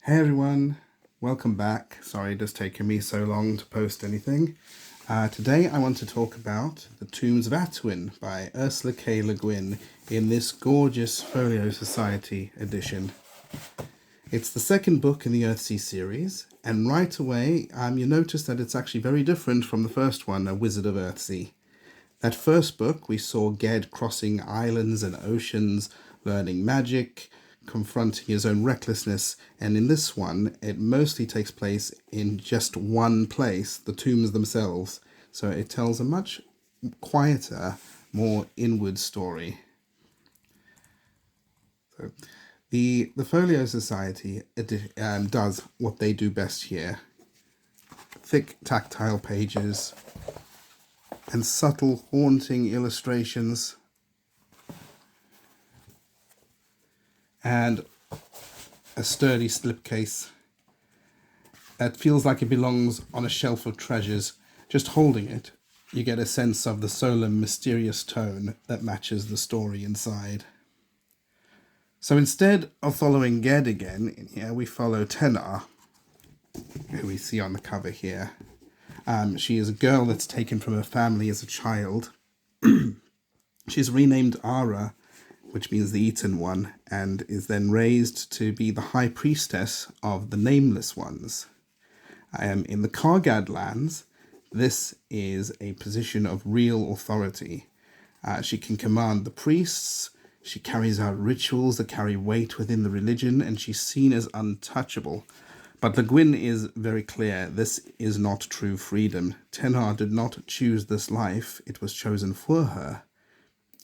Hey everyone, welcome back. Sorry it's taken me so long to post anything. Today I want to talk about The Tombs of Atuan by Ursula K. Guin in this gorgeous Folio Society edition. It's the second book in the Earthsea series, and right away you notice that it's actually very different from the first one, A Wizard of Earthsea. That first book we saw Ged crossing islands and oceans, learning magic, confronting his own recklessness, and in this one it mostly takes place in just one place, the tombs themselves, so it tells a much quieter, more inward story. So the Folio Society does what they do best here: thick tactile pages and subtle haunting illustrations and a sturdy slipcase that feels like it belongs on a shelf of treasures. Just holding it, you get a sense of the solemn, mysterious tone that matches the story inside. So instead of following Ged again, in here we follow Tenar, who we see on the cover here. She is a girl that's taken from her family as a child. She's renamed Ara, which means the Eaten One, and is then raised to be the High Priestess of the Nameless Ones. In the Kargad lands, this is a position of real authority. She can command the priests, she carries out rituals that carry weight within the religion, and she's seen as untouchable. But the Guin is very clear: this is not true freedom. Tenar did not choose this life, it was chosen for her.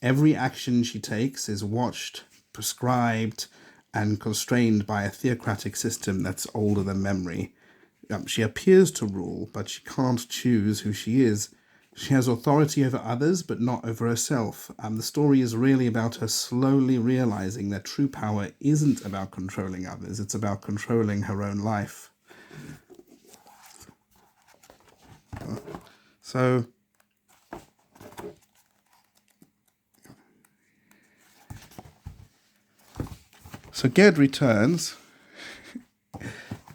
Every action she takes is watched, prescribed, and constrained by a theocratic system that's older than memory. She appears to rule, but she can't choose who she is. She has authority over others, but not over herself. The story is really about her slowly realizing that true power isn't about controlling others, it's about controlling her own life. So Ged returns.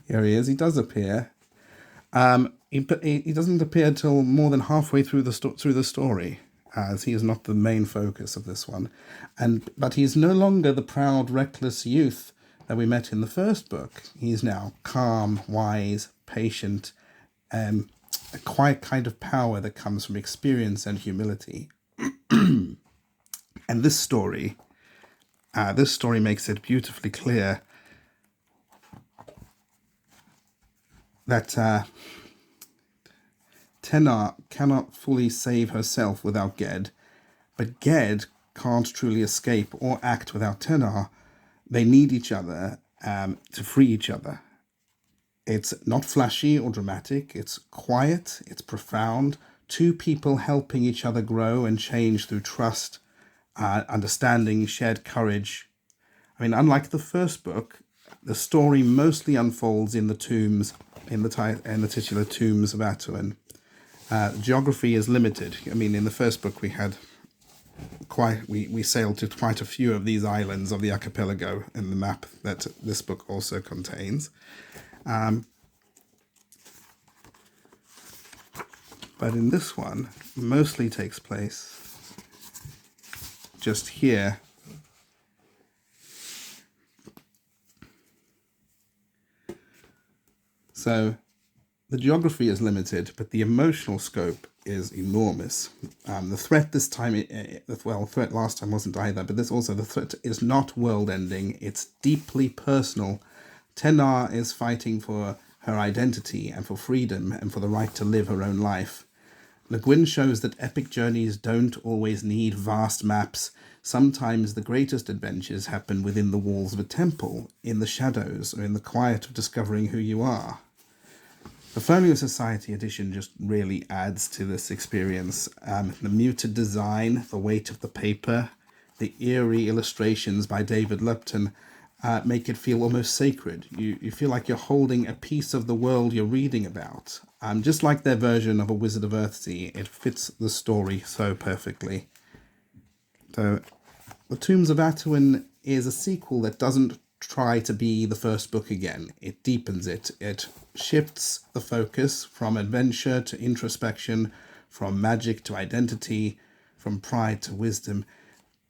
Here he is. He does appear. He doesn't appear till more than halfway through the story, as he is not the main focus of this one. But he's no longer the proud, reckless youth that we met in the first book. He's now calm, wise, patient, a quiet kind of power that comes from experience and humility. And this story makes it beautifully clear that Tenar cannot fully save herself without Ged, but Ged can't truly escape or act without Tenar. They need each other to free each other. It's not flashy or dramatic, it's quiet, it's profound, two people helping each other grow and change through trust, understanding, shared courage. I mean, unlike the first book, the story mostly unfolds in the tombs, in the titular Tombs of Atuan. Geography is limited. I mean, in the first book we sailed to quite a few of these islands of the archipelago in the map that this book also contains. But in this one, mostly takes place just here. So the geography is limited, but the emotional scope is enormous. The threat this time, the threat last time wasn't either, but the threat is not world-ending, it's deeply personal. Tenar is fighting for her identity and for freedom and for the right to live her own life. Le Guin shows that epic journeys don't always need vast maps. Sometimes the greatest adventures happen within the walls of a temple, in the shadows, or in the quiet of discovering who you are. The Folio Society edition just really adds to this experience. The muted design, the weight of the paper, the eerie illustrations by David Lupton make it feel almost sacred. You feel like you're holding a piece of the world you're reading about. Just like their version of A Wizard of Earthsea, it fits the story so perfectly. So, The Tombs of Atuan is a sequel that doesn't try to be the first book again. It deepens it. It shifts the focus from adventure to introspection, from magic to identity, from pride to wisdom.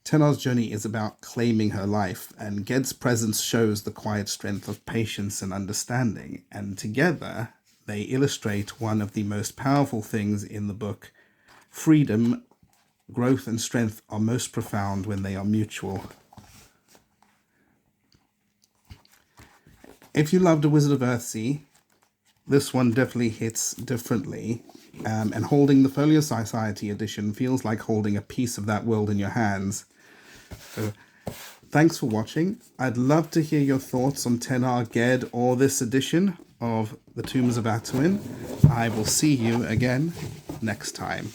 Tenar's journey is about claiming her life, and Ged's presence shows the quiet strength of patience and understanding. And together, they illustrate one of the most powerful things in the book. Freedom, growth, and strength are most profound when they are mutual. If you loved A Wizard of Earthsea, this one definitely hits differently. And holding the Folio Society edition feels like holding a piece of that world in your hands. So, thanks for watching. I'd love to hear your thoughts on Tenar, Ged, or this edition of the Tombs of Atuan. I will see you again next time.